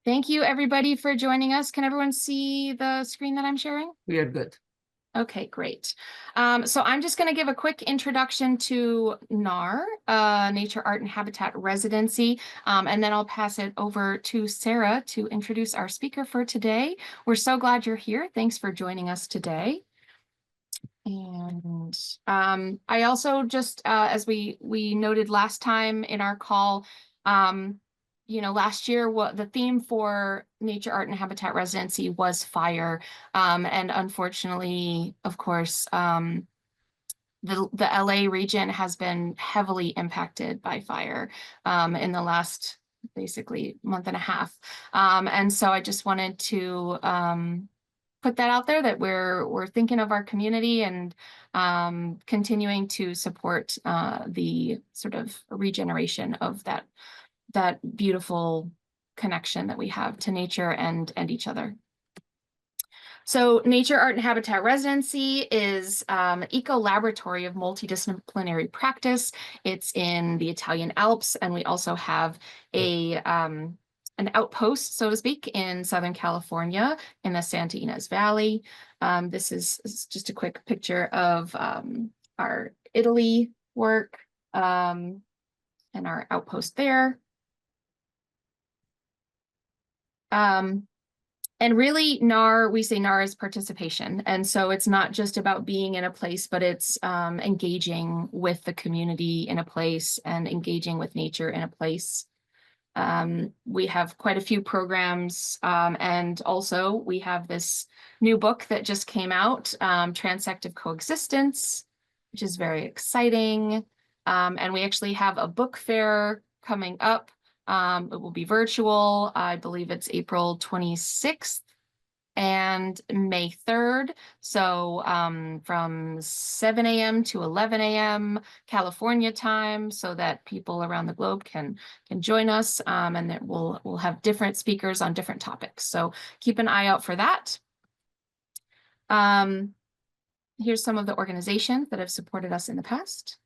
Thank you, everybody, for joining us. Can everyone see the screen that I'm sharing? We are good. Okay, great. So I'm just going to give a quick introduction to NAHR, Nature, Art, and Habitat Residency, and then I'll pass it over to Sarah to introduce our speaker for today. We're so glad you're here. Thanks for joining us today. And I also just, as we noted last time in our call, last year, what the theme for Nature, Art, and Habitat Residency was fire. And unfortunately, of course, the LA region has been heavily impacted by fire in the last basically month and a half. And so I just wanted to put that out there that we're thinking of our community and continuing to support the sort of regeneration of that beautiful connection that we have to nature and each other. So Nature, Art, and Habitat Residency is an eco-laboratory of multidisciplinary practice. It's in the Italian Alps, and we also have an outpost, so to speak, in Southern California in the Santa Ynez Valley. This is just a quick picture of our Italy work and our outpost there. And really, we say NAHR is participation. And so it's not just about being in a place, but it's engaging with the community in a place and engaging with nature in a place. We have quite a few programs, and also we have this new book that just came out, Transective Coexistence, which is very exciting. And we actually have a book fair coming up. It will be virtual. I believe it's April 26th and May 3rd. So from 7 a.m. to 11 a.m. California time, so that people around the globe can join us, and that we'll have different speakers on different topics. So keep an eye out for that. Here's some of the organizations that have supported us in the past.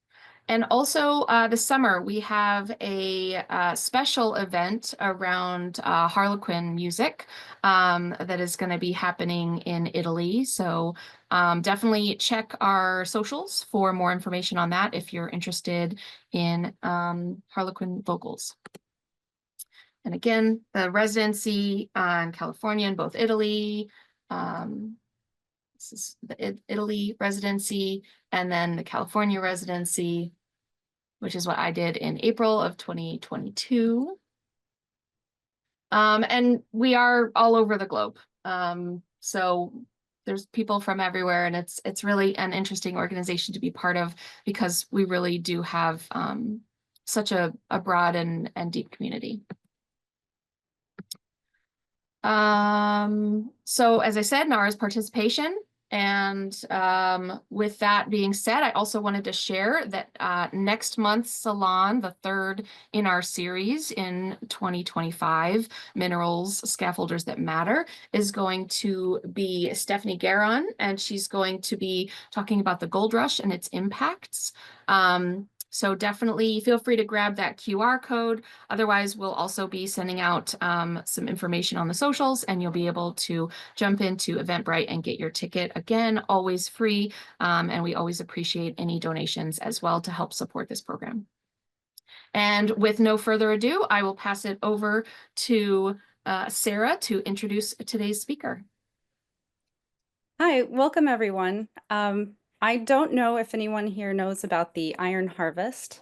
And also this summer, we have a special event around Harlequin music that is going to be happening in Italy. So definitely check our socials for more information on that if you're interested in Harlequin vocals. And again, the residency in California and both Italy. This is the Italy residency, and then the California residency, which is what I did in April of 2022. And we are all over the globe. So there's people from everywhere, and it's really an interesting organization to be part of because we really do have such a broad and deep community. So as I said, NAHR's participation. And with that being said, I also wanted to share that next month's Salon, the third in our series in 2025, Minerals, Scaffolders That Matter, is going to be Stephanie Guerin, and she's going to be talking about the gold rush and its impacts. So definitely feel free to grab that QR code. Otherwise, we'll also be sending out some information on the socials, and you'll be able to jump into Eventbrite and get your ticket. Again, always free, and we always appreciate any donations as well to help support this program. And with no further ado, I will pass it over to Sarah to introduce today's speaker. Hi, welcome everyone. I don't know if anyone here knows about the Iron Harvest,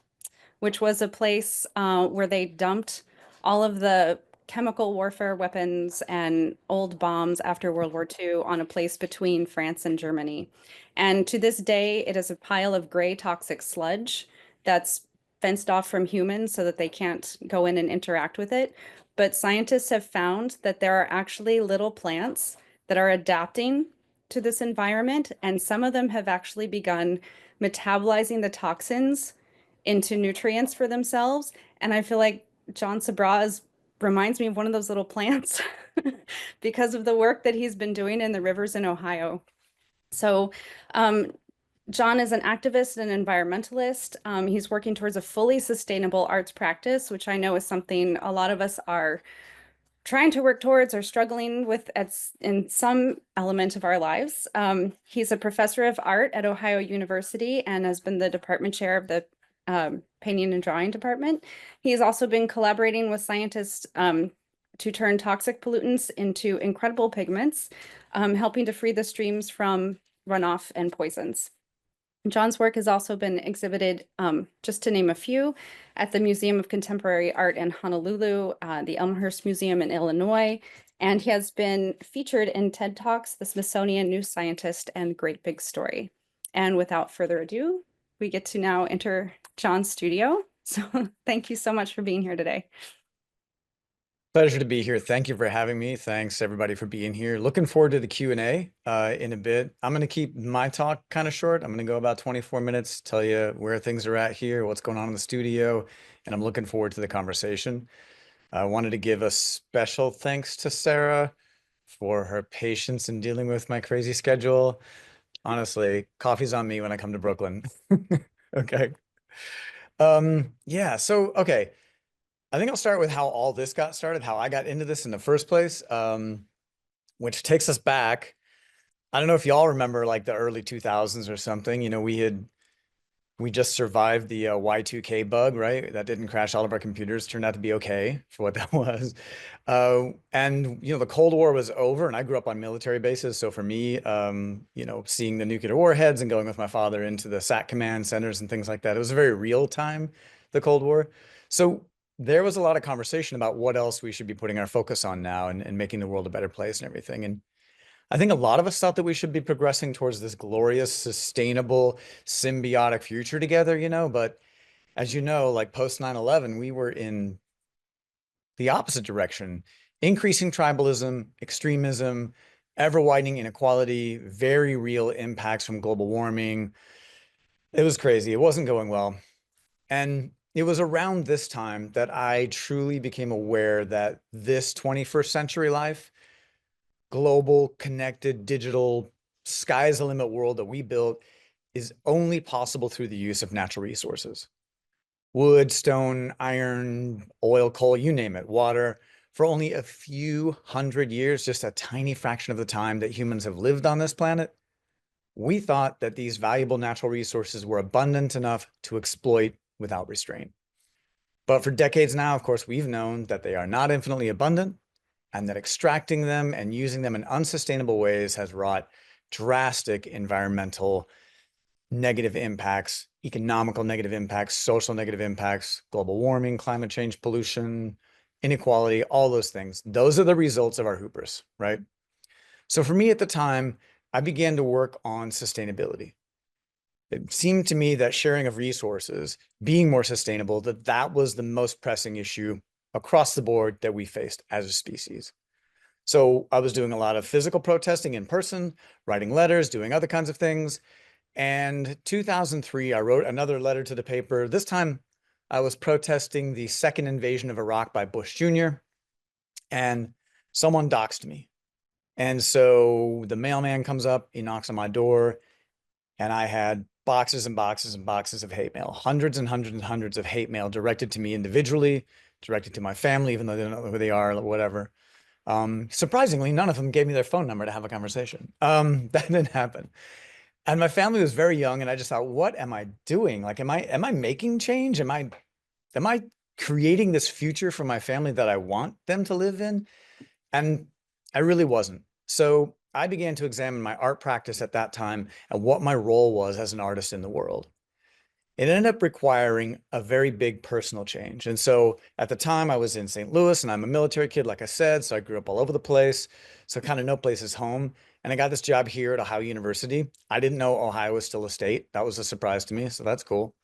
which was a place where they dumped all of the chemical warfare weapons and old bombs after World War II on a place between France and Germany. And to this day, it is a pile of gray toxic sludge that's fenced off from humans so that they can't go in and interact with it. But scientists have found that there are actually little plants that are adapting to this environment, and some of them have actually begun metabolizing the toxins into nutrients for themselves. And I feel like John Sabraw reminds me of one of those little plants because of the work that he's been doing in the rivers in Ohio. So John is an activist and environmentalist. He's working towards a fully sustainable arts practice, which I know is something a lot of us are trying to work towards or struggling with in some element of our lives. He's a professor of art at Ohio University and has been the department chair of the painting and drawing department. He's also been collaborating with scientists to turn toxic pollutants into incredible pigments, helping to free the streams from runoff and poisons. John's work has also been exhibited, just to name a few, at the Museum of Contemporary Art in Honolulu, the Elmhurst Museum in Illinois, and he has been featured in TED Talks, the Smithsonian New Scientist, and Great Big Story. And without further ado, we get to now enter John's studio. So thank you so much for being here today. Pleasure to be here. Thank you for having me. Thanks everybody for being here. Looking forward to the Q&A in a bit. I'm going to keep my talk kind of short. I'm going to go about 24 minutes, tell you where things are at here, what's going on in the studio, and I'm looking forward to the conversation. I wanted to give a special thanks to Sarah for her patience in dealing with my crazy schedule. Honestly, coffee's on me when I come to Brooklyn. Okay. Yeah, so okay. I think I'll start with how all this got started, how I got into this in the first place, which takes us back. I don't know if y'all remember like the early 2000s or something. You know, we just survived the Y2K bug, right? That didn't crash all of our computers. Turned out to be okay for what that was. And, you know, the Cold War was over and I grew up on military bases. So for me, you know, seeing the nuclear warheads and going with my father into the SAT command centers and things like that, it was a very real time, the Cold War. So there was a lot of conversation about what else we should be putting our focus on now and making the world a better place and everything. And I think a lot of us thought that we should be progressing towards this glorious, sustainable, symbiotic future together, you know, but as you know, like post 9/11, we were in the opposite direction, increasing tribalism, extremism, ever widening inequality, very real impacts from global warming. It was crazy. It wasn't going well. And it was around this time that I truly became aware that this 21st century life, global, connected, digital, sky's the limit world that we built is only possible through the use of natural resources. Wood, stone, iron, oil, coal, you name it, water. For only a few hundred years, just a tiny fraction of the time that humans have lived on this planet, we thought that these valuable natural resources were abundant enough to exploit without restraint. But for decades now, of course, we've known that they are not infinitely abundant and that extracting them and using them in unsustainable ways has wrought drastic environmental negative impacts, economical negative impacts, social negative impacts, global warming, climate change, pollution, inequality, all those things. Those are the results of our hubris, right? So for me at the time, I began to work on sustainability. It seemed to me that sharing of resources, being more sustainable, that was the most pressing issue across the board that we faced as a species. So I was doing a lot of physical protesting in person, writing letters, doing other kinds of things. And 2003, I wrote another letter to the paper. This time I was protesting the second invasion of Iraq by Bush Jr. And someone doxed me. And so the mailman comes up, he knocks on my door, and I had boxes and boxes and boxes of hate mail, hundreds and hundreds and hundreds of hate mail directed to me individually, directed to my family, even though they don't know who they are or whatever. Surprisingly, none of them gave me their phone number to have a conversation. That didn't happen. And my family was very young, and I just thought, what am I doing? Like, am I making change? Am I creating this future for my family that I want them to live in? And I really wasn't. So I began to examine my art practice at that time and what my role was as an artist in the world. It ended up requiring a very big personal change. And so at the time I was in St. Louis and I'm a military kid, like I said, so I grew up all over the place. So kind of no place is home. And I got this job here at Ohio University. I didn't know Ohio was still a state. That was a surprise to me. So that's cool.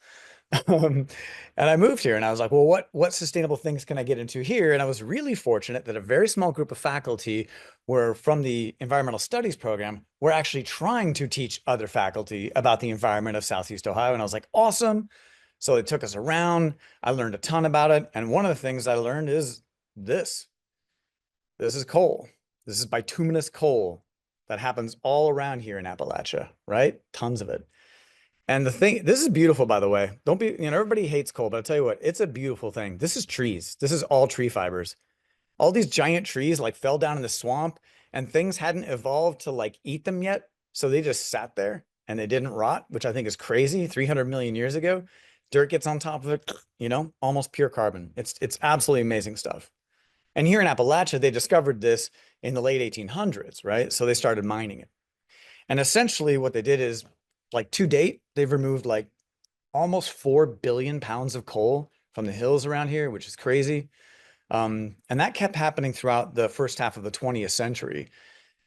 And I moved here and I was like, well, what sustainable things can I get into here? And I was really fortunate that a very small group of faculty were from the environmental studies program were actually trying to teach other faculty about the environment of Southeast Ohio. And I was like, awesome. So they took us around. I learned a ton about it. And one of the things I learned is this. This is coal. This is bituminous coal that happens all around here in Appalachia, right? Tons of it. And the thing, this is beautiful, by the way. Don't be, you know, everybody hates coal, but I'll tell you what, it's a beautiful thing. This is trees. This is all tree fibers. all these giant trees like fell down in the swamp and things hadn't evolved to like eat them yet. So they just sat there and they didn't rot, which I think is crazy. 300 million years ago, dirt gets on top of it, you know, almost pure carbon. It's absolutely amazing stuff. And here in Appalachia, they discovered this in the late 1800s, right? So they started mining it. And essentially what they did is, like, to date, they've removed like almost 4 billion pounds of coal from the hills around here, which is crazy. And that kept happening throughout the first half of the 20th century.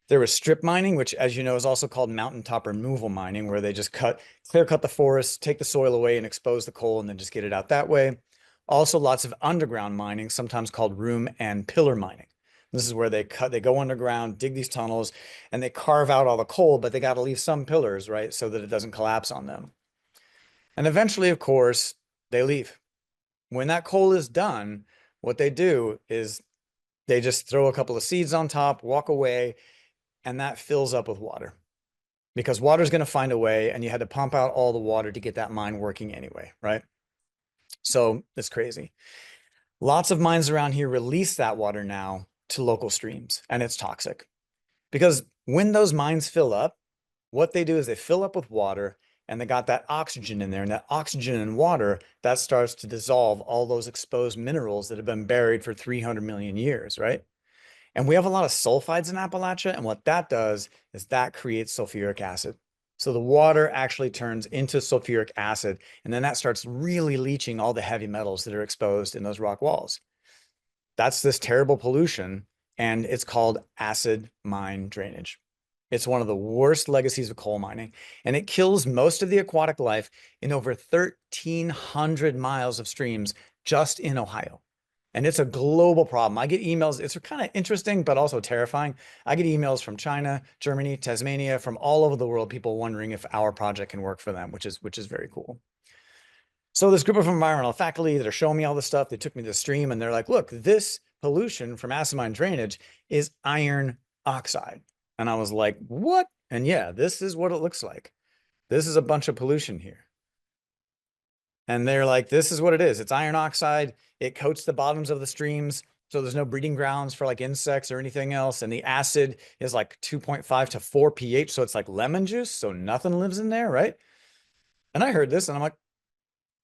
There was strip mining, which, as you know, is also called mountaintop removal mining, where they just clear cut the forest, take the soil away and expose the coal and then just get it out that way. Also lots of underground mining, sometimes called room and pillar mining. This is where they go underground, dig these tunnels, and they carve out all the coal, but they got to leave some pillars, right? So that it doesn't collapse on them. And eventually, of course, they leave. When that coal is done, what they do is they just throw a couple of seeds on top, walk away, and that fills up with water. Because water is going to find a way, and you had to pump out all the water to get that mine working anyway, right? So it's crazy. Lots of mines around here release that water now to local streams, and it's toxic. Because when those mines fill up, what they do is they fill up with water, and they got that oxygen in there, and that oxygen and water, that starts to dissolve all those exposed minerals that have been buried for 300 million years, right? And we have a lot of sulfides in Appalachia, and what that does is that creates sulfuric acid. So the water actually turns into sulfuric acid, and then that starts really leaching all the heavy metals that are exposed in those rock walls. That's this terrible pollution, and it's called acid mine drainage. It's one of the worst legacies of coal mining, and it kills most of the aquatic life in over 1,300 miles of streams just in Ohio. And it's a global problem. I get emails. It's kind of interesting, but also terrifying. I get emails from China, Germany, Tasmania, from all over the world, people wondering if our project can work for them, which is very cool. So this group of environmental faculty that are showing me all this stuff, they took me to the stream and they're like, look, this pollution from acid mine drainage is iron oxide. And I was like, what? And yeah, this is what it looks like. This is a bunch of pollution here. And they're like, this is what it is. It's iron oxide. It coats the bottoms of the streams, so there's no breeding grounds for like insects or anything else. And the acid is like 2.5 to 4 pH. So it's like lemon juice. So nothing lives in there, right? And I heard this and I'm like,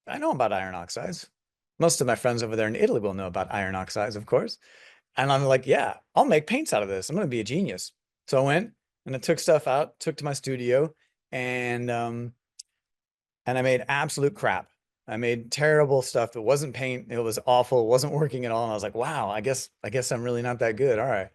I know about iron oxides. Most of my friends over there in Italy will know about iron oxides, of course. And I'm like, yeah, I'll make paints out of this. I'm going to be a genius. So I went and I took stuff out, took to my studio, and I made absolute crap. I made terrible stuff. It wasn't paint. It was awful. It wasn't working at all. And I was like, wow, I guess I'm really not that good. All right.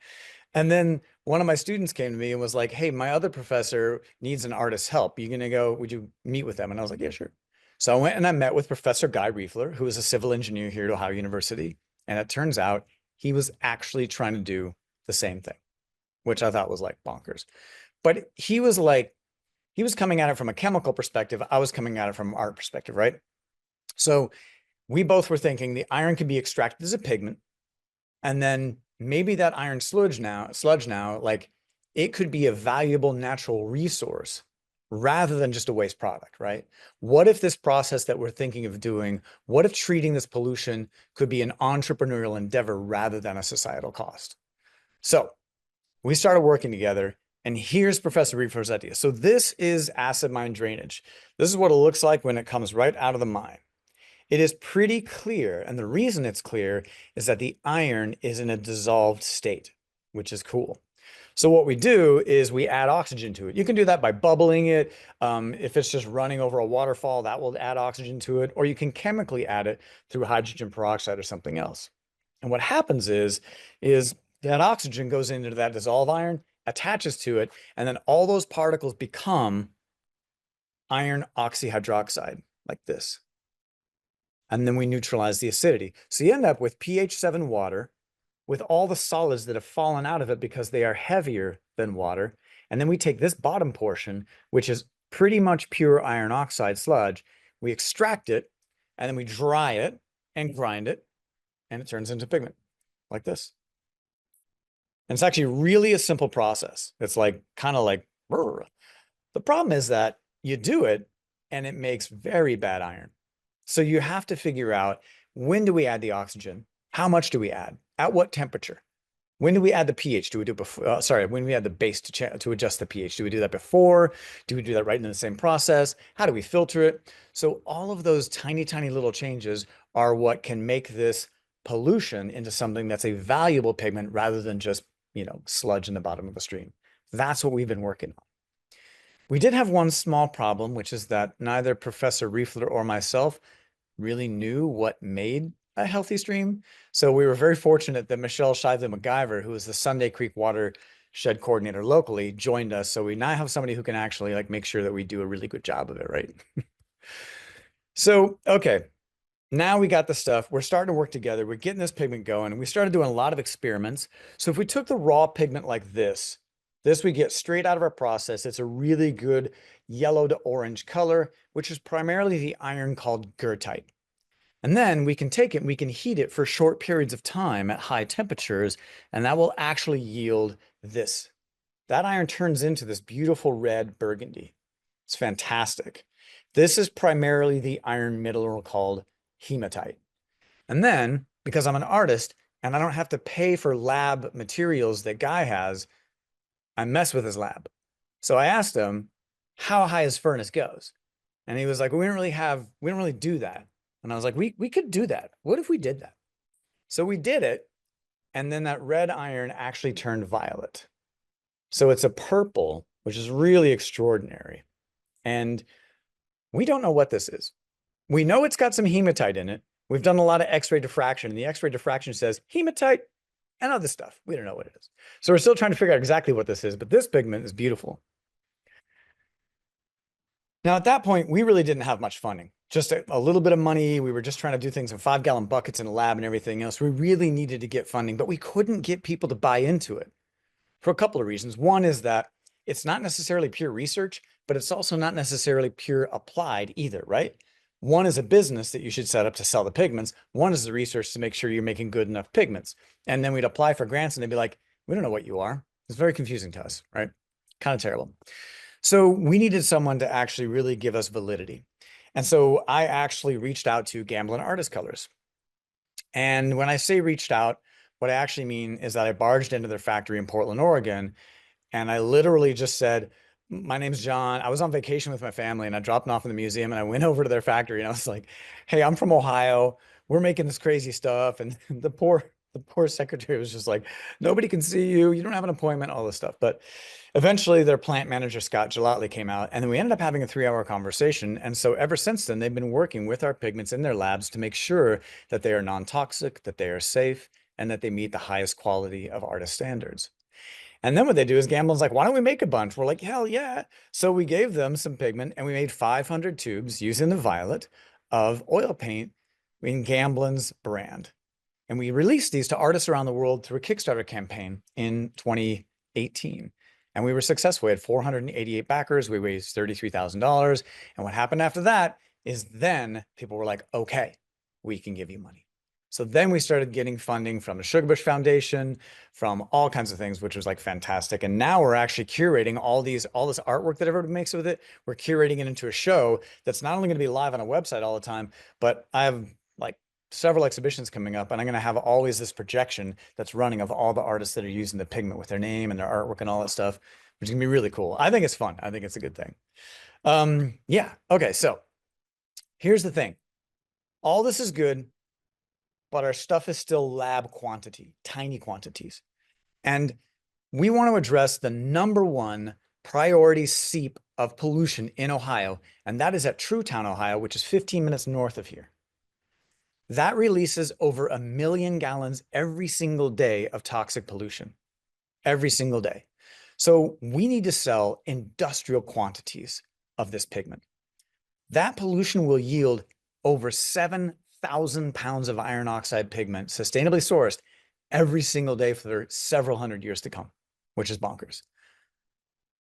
And then one of my students came to me and was like, hey, my other professor needs an artist's help. Would you meet with them? And I was like, yeah, sure. So I went and I met with Professor Guy Riefler, who is a civil engineer here at Ohio University. And it turns out he was actually trying to do the same thing, which I thought was like bonkers. But he was coming at it from a chemical perspective. I was coming at it from an art perspective, right? So we both were thinking the iron could be extracted as a pigment, and then maybe that iron sludge now, like, it could be a valuable natural resource rather than just a waste product, right? What if this process that we're thinking of doing, what if treating this pollution could be an entrepreneurial endeavor rather than a societal cost? So we started working together, and here's Professor Riefler's idea. So this is acid mine drainage. This is what it looks like when it comes right out of the mine. It is pretty clear, and the reason it's clear is that the iron is in a dissolved state, which is cool. So what we do is we add oxygen to it. You can do that by bubbling it. If it's just running over a waterfall, that will add oxygen to it, or you can chemically add it through hydrogen peroxide or something else. And what happens is that oxygen goes into that dissolved iron, attaches to it, and then all those particles become iron oxyhydroxide, like this. And then we neutralize the acidity. So you end up with pH 7 water with all the solids that have fallen out of it because they are heavier than water. And then we take this bottom portion, which is pretty much pure iron oxide sludge, we extract it, and then we dry it and grind it, and it turns into pigment like this. And it's actually really a simple process. It's like kind of like, brr. The problem is that you do it and it makes very bad iron. So you have to figure out, when do we add the oxygen? How much do we add? At what temperature? When do we add the pH? Do we do before? Sorry, when we add the base to adjust the pH? Do we do that before? Do we do that right in the same process? How do we filter it? So all of those tiny, tiny little changes are what can make this pollution into something that's a valuable pigment rather than just, sludge in the bottom of a stream. That's what we've been working on. We did have one small problem, which is that neither Professor Riefler or myself really knew what made a healthy stream. So we were very fortunate that Michelle Shively MacGyver, who is the Sunday Creek watershed coordinator locally, joined us. So we now have somebody who can actually make sure that we do a really good job of it, right? So, okay, now we got the stuff. We're starting to work together. We're getting this pigment going. And we started doing a lot of experiments. So if we took the raw pigment like this we get straight out of our process. It's a really good yellow to orange color, which is primarily the iron called goethite. And then we can take it and we can heat it for short periods of time at high temperatures, and that will actually yield this. That iron turns into this beautiful red burgundy. It's fantastic. This is primarily the iron mineral called hematite. And then, because I'm an artist and I don't have to pay for lab materials that Guy has, I mess with his lab. So I asked him how high his furnace goes. And he was like, we don't really do that. And I was like, we could do that. What if we did that? So we did it. And then that red iron actually turned violet. So it's a purple, which is really extraordinary. And we don't know what this is. We know it's got some hematite in it. We've done a lot of X-ray diffraction, and the X-ray diffraction says hematite and other stuff. We don't know what it is. So we're still trying to figure out exactly what this is, but this pigment is beautiful. Now, at that point, we really didn't have much funding, just a little bit of money. We were just trying to do things in 5-gallon buckets in a lab and everything else. We really needed to get funding, but we couldn't get people to buy into it for a couple of reasons. One is that it's not necessarily pure research, but it's also not necessarily pure applied either, right? One is a business that you should set up to sell the pigments. One is the research to make sure you're making good enough pigments. And then we'd apply for grants and they'd be like, we don't know what you are. It's very confusing to us, right? Kind of terrible. So we needed someone to actually really give us validity. And so I actually reached out to Gamblin' Artist Colors. And when I say reached out, what I actually mean is that I barged into their factory in Portland, Oregon, and I literally just said, my name's John. I was on vacation with my family and I dropped them off in the museum and I went over to their factory and I was like, hey, I'm from Ohio. We're making this crazy stuff. And the poor secretary was just like, nobody can see you. You don't have an appointment, all this stuff. But eventually their plant manager, Scott Gelatly, came out and then we ended up having a 3-hour conversation. And so ever since then, they've been working with our pigments in their labs to make sure that they are non-toxic, that they are safe, and that they meet the highest quality of artist standards. And then what they do is Gamblin's like, why don't we make a bunch? We're like, hell yeah. So we gave them some pigment and we made 500 tubes using the violet of oil paint in Gamblin's brand. And we released these to artists around the world through a Kickstarter campaign in 2018. And we were successful. We had 488 backers. We raised $33,000. And what happened after that is then people were like, okay, we can give you money. So then we started getting funding from the Sugarbush Foundation, from all kinds of things, which was like fantastic. And now we're actually curating all this artwork that everybody makes with it. We're curating it into a show that's not only going to be live on a website all the time, but I have like several exhibitions coming up, and I'm going to have always this projection that's running of all the artists that are using the pigment with their name and their artwork and all that stuff, which is going to be really cool. I think it's fun. I think it's a good thing. Yeah. Okay. So here's the thing. All this is good, but our stuff is still lab quantity, tiny quantities. And we want to address the #1 priority seep of pollution in Ohio, and that is at Truetown, Ohio, which is 15 minutes north of here. That releases over 1 million gallons every single day of toxic pollution, every single day. So we need to sell industrial quantities of this pigment. That pollution will yield over 7,000 pounds of iron oxide pigment, sustainably sourced, every single day for several hundred years to come, which is bonkers.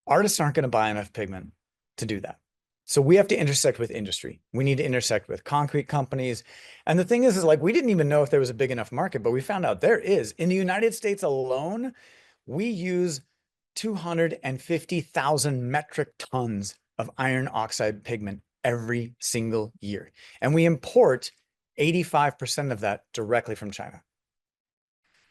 Artists aren't going to buy enough pigment to do that. So we have to intersect with industry. We need to intersect with concrete companies. And the thing is like, we didn't even know if there was a big enough market, but we found out there is. In the United States alone, we use 250,000 metric tons of iron oxide pigment every single year. And we import 85% of that directly from China.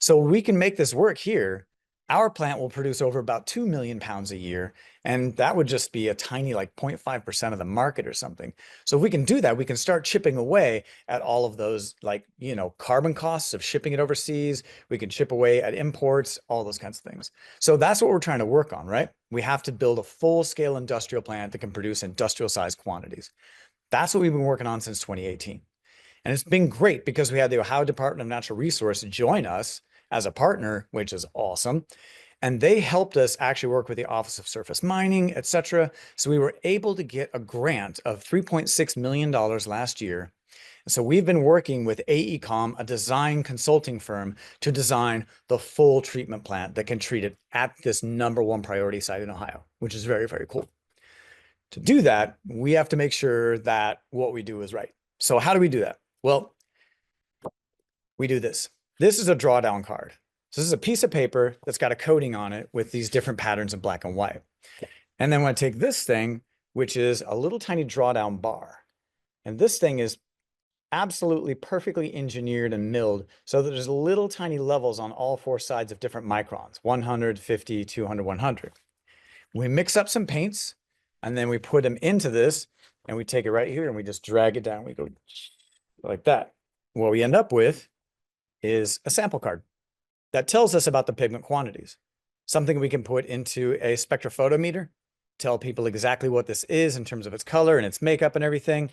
So we can make this work here. Our plant will produce over about 2 million pounds a year. And that would just be a tiny, like 0.5% of the market or something. So if we can do that, we can start chipping away at all of those, like, you know, carbon costs of shipping it overseas. We can chip away at imports, all those kinds of things. So that's what we're trying to work on, right? We have to build a full-scale industrial plant that can produce industrial-sized quantities. That's what we've been working on since 2018. And it's been great because we had the Ohio Department of Natural Resources join us as a partner, which is awesome. And they helped us actually work with the Office of Surface Mining, et cetera. So we were able to get a grant of $3.6 million last year. And so we've been working with AECOM, a design consulting firm, to design the full treatment plant that can treat it at this #1 priority site in Ohio, which is very, very cool. To do that, we have to make sure that what we do is right. So how do we do that? Well, we do this. This is a drawdown card. So this is a piece of paper that's got a coating on it with these different patterns of black and white. And then when I take this thing, which is a little tiny drawdown bar, and this thing is absolutely perfectly engineered and milled so that there's little tiny levels on all 4 sides of different microns, 100, 50, 200, 100. We mix up some paints and then we put them into this and we take it right here and we just drag it down. We go like that. What we end up with is a sample card that tells us about the pigment quantities, something we can put into a spectrophotometer, tell people exactly what this is in terms of its color and its makeup and everything.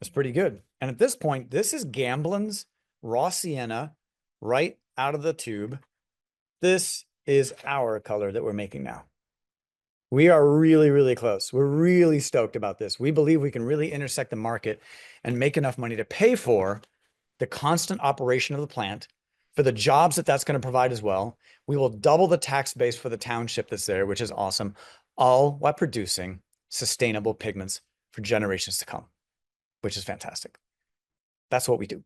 It's pretty good. And at this point, this is Gamblin's raw sienna right out of the tube. This is our color that we're making now. We are really, really close. We're really stoked about this. We believe we can really intersect the market and make enough money to pay for the constant operation of the plant, for the jobs that that's going to provide as well. We will double the tax base for the township that's there, which is awesome, all while producing sustainable pigments for generations to come, which is fantastic. That's what we do.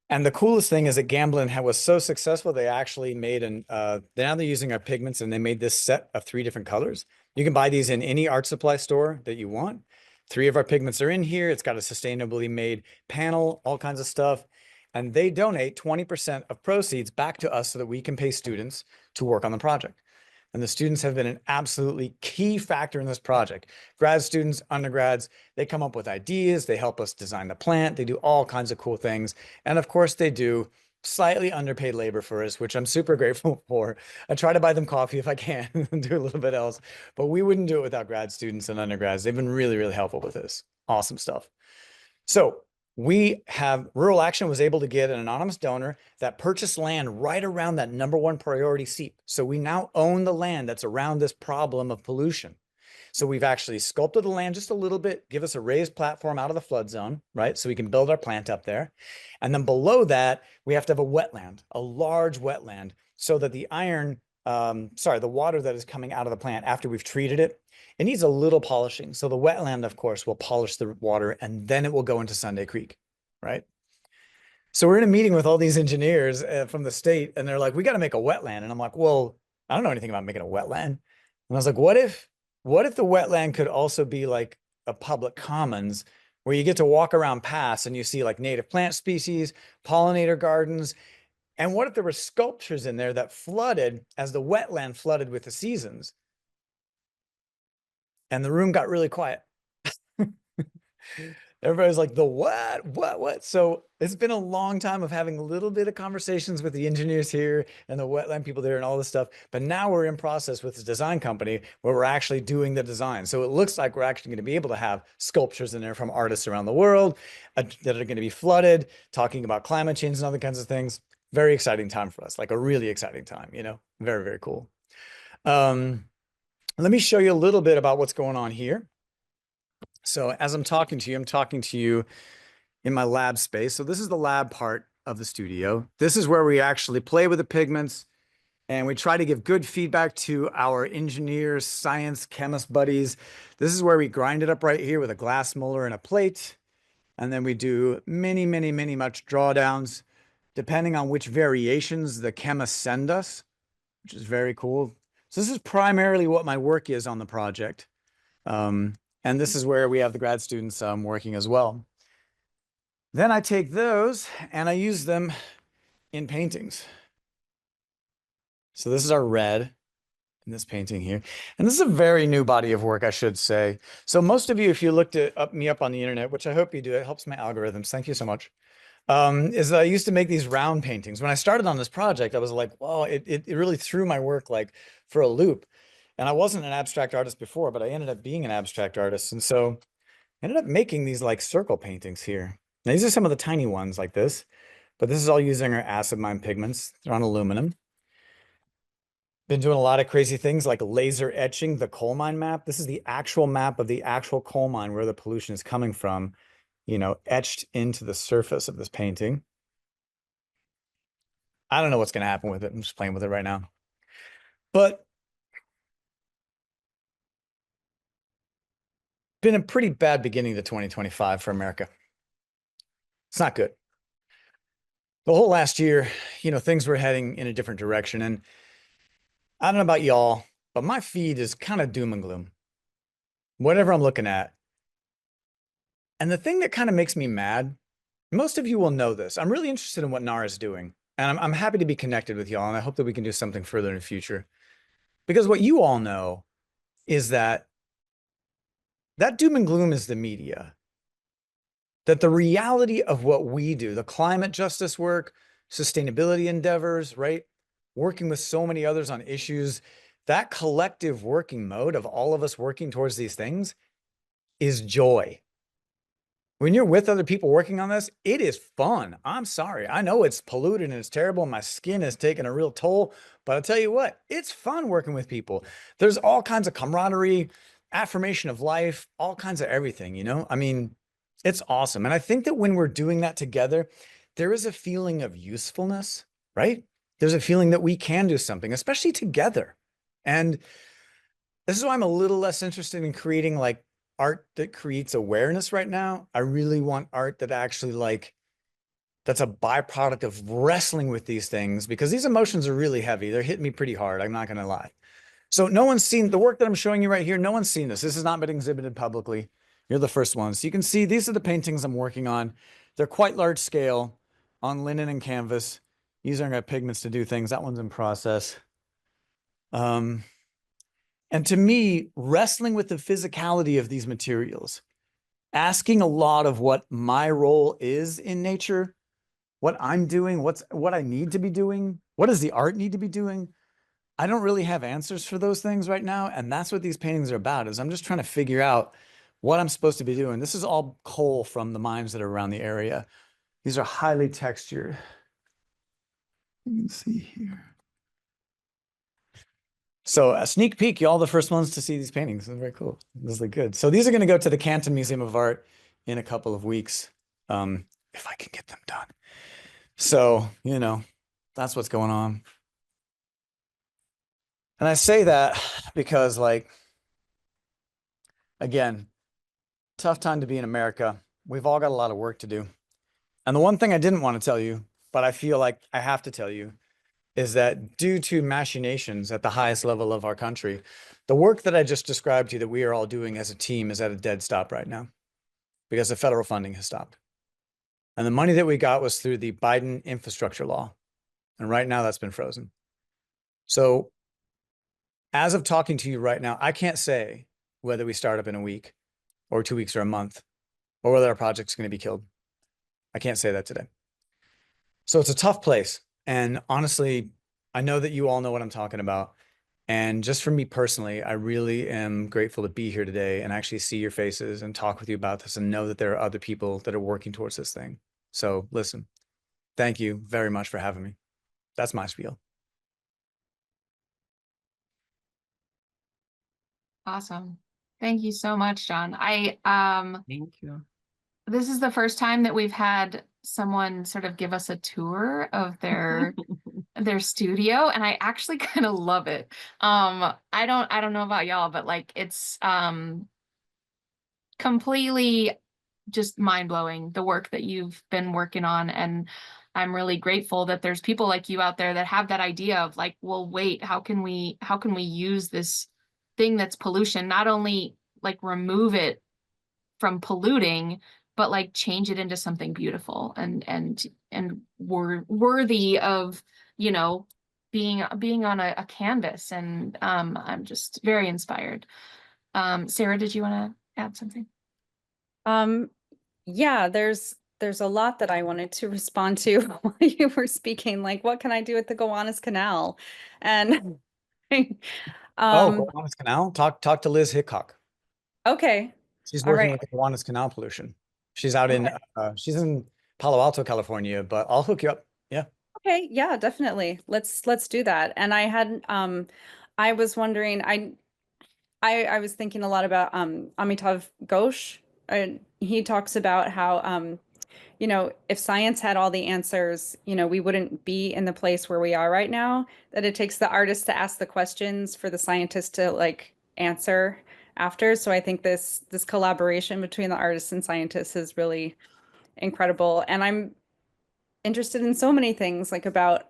And the coolest thing is that Gamblin was so successful, they actually made now they're using our pigments and they made this set of 3 different colors. You can buy these in any art supply store that you want. 3 of our pigments are in here. It's got a sustainably made panel, all kinds of stuff. And they donate 20% of proceeds back to us so that we can pay students to work on the project. And the students have been an absolutely key factor in this project. Grad students, undergrads, they come up with ideas. They help us design the plant. They do all kinds of cool things. And of course, they do slightly underpaid labor for us, which I'm super grateful for. I try to buy them coffee if I can and do a little bit else, but we wouldn't do it without grad students and undergrads. They've been really, really helpful with this. Awesome stuff. So Rural Action was able to get an anonymous donor that purchased land right around that #1 priority seep. So we now own the land that's around this problem of pollution. So we've actually sculpted the land just a little bit, give us a raised platform out of the flood zone, right? So we can build our plant up there. And then below that, we have to have a wetland, a large wetland, so that the the water that is coming out of the plant after we've treated it, it needs a little polishing. So the wetland, of course, will polish the water and then it will go into Sunday Creek, right? So we're in a meeting with all these engineers from the state and they're like, we got to make a wetland. And I'm like, well, I don't know anything about making a wetland. And I was like, what if the wetland could also be like a public commons where you get to walk around past and you see like native plant species, pollinator gardens. And what if there were sculptures in there that flooded as the wetland flooded with the seasons? And the room got really quiet. Everybody's like, the what? So it's been a long time of having a little bit of conversations with the engineers here and the wetland people there and all this stuff. But now we're in process with the design company where we're actually doing the design. So it looks like we're actually going to be able to have sculptures in there from artists around the world that are going to be flooded, talking about climate change and other kinds of things. Very exciting time for us, like a really exciting time, you know, very, very cool. Let me show you a little bit about what's going on here. So as I'm talking to you in my lab space. So this is the lab part of the studio. This is where we actually play with the pigments and we try to give good feedback to our engineers, science, chemist buddies. This is where we grind it up right here with a glass molar and a plate. And then we do many much drawdowns, depending on which variations the chemists send us, which is very cool. So this is primarily what my work is on the project. And this is where we have the grad students working as well. Then I take those and I use them in paintings. So this is our red in this painting here. And this is a very new body of work, I should say. So most of you, if you looked me up on the internet, which I hope you do, it helps my algorithms. Thank you so much. Is that I used to make these round paintings. When I started on this project, I was like, whoa, it really threw my work like for a loop. And I wasn't an abstract artist before, but I ended up being an abstract artist. And so I ended up making these like circle paintings here. Now, these are some of the tiny ones like this, but this is all using our acid mine pigments. They're on aluminum. Been doing a lot of crazy things like laser etching the coal mine map. This is the actual map of the actual coal mine where the pollution is coming from, you know, etched into the surface of this painting. I don't know what's going to happen with it. I'm just playing with it right now. But been a pretty bad beginning to 2025 for America. It's not good. The whole last year, you know, things were heading in a different direction. And I don't know about y'all, but my feed is kind of doom and gloom. Whatever I'm looking at. And the thing that kind of makes me mad, most of you will know this. I'm really interested in what NAHR is doing. And I'm happy to be connected with y'all. And I hope that we can do something further in the future. Because what you all know is that doom and gloom is the media. That the reality of what we do, the climate justice work, sustainability endeavors, right? Working with so many others on issues, that collective working mode of all of us working towards these things is joy. When you're with other people working on this, it is fun. I'm sorry. I know it's polluted and it's terrible. My skin is taking a real toll, but I'll tell you what, it's fun working with people. There's all kinds of camaraderie, affirmation of life, all kinds of everything, you know? I mean, it's awesome. And I think that when we're doing that together, there is a feeling of usefulness, right? There's a feeling that we can do something, especially together. And this is why I'm a little less interested in creating like art that creates awareness right now. I really want art that actually like, that's a byproduct of wrestling with these things because these emotions are really heavy. They're hitting me pretty hard. I'm not going to lie. So no one's seen the work that I'm showing you right here. No one's seen this. This has not been exhibited publicly. You're the first ones. So you can see these are the paintings I'm working on. They're quite large scale on linen and canvas, using our pigments to do things. That one's in process. And to me, wrestling with the physicality of these materials, asking a lot of what my role is in nature, what I'm doing, what I need to be doing, what does the art need to be doing? I don't really have answers for those things right now. And that's what these paintings are about, is I'm just trying to figure out what I'm supposed to be doing. This is all coal from the mines that are around the area. These are highly textured. You can see here. So a sneak peek, y'all the first ones to see these paintings. They're very cool. This look good. So these are going to go to the Canton Museum of Art in a couple of weeks, if I can get them done. So, you know, that's what's going on. And I say that because, like, again, tough time to be in America. We've all got a lot of work to do. And the one thing I didn't want to tell you, but I feel like I have to tell you, is that due to machinations at the highest level of our country, the work that I just described to you that we are all doing as a team is at a dead stop right now because the federal funding has stopped. And the money that we got was through the Biden infrastructure law. And right now that's been frozen. So as of talking to you right now, I can't say whether we start up in a week or 2 weeks or a month or whether our project's going to be killed. I can't say that today. So it's a tough place. And honestly, I know that you all know what I'm talking about. And just for me personally, I really am grateful to be here today and actually see your faces and talk with you about this and know that there are other people that are working towards this thing. So listen, thank you very much for having me. That's my spiel. Awesome. Thank you so much, John. Thank you. This is the first time that we've had someone sort of give us a tour of their studio, and I actually kind of love it. I don't know about y'all, but like it's completely just mind-blowing, the work that you've been working on, and I'm really grateful that there's people like you out there that have that idea of like, well, wait, how can we use this thing that's pollution, not only like remove it from polluting, but like change it into something beautiful and worthy of, you know, being on a canvas, and I'm just very inspired. Sarah, did you want to add something? Yeah, there's a lot that I wanted to respond to while you were speaking. Like, what can I do at the Gowanus Canal? And Oh, um, Gowanus Canal. Talk to Liz Hickok. okay, She's all working right, with the Gowanus Canal pollution. She's out in okay, she's in Palo Alto, California, but I'll hook you up. Yeah. okay, yeah, definitely. Let's do that. And I was wondering, I was thinking a lot about Amitav Ghosh. He talks about how if science had all the answers, we wouldn't be in the place where we are right now, that it takes the artist to ask the questions for the scientist to like answer after. So I think this collaboration between the artists and scientists is really incredible. And I'm interested in so many things like about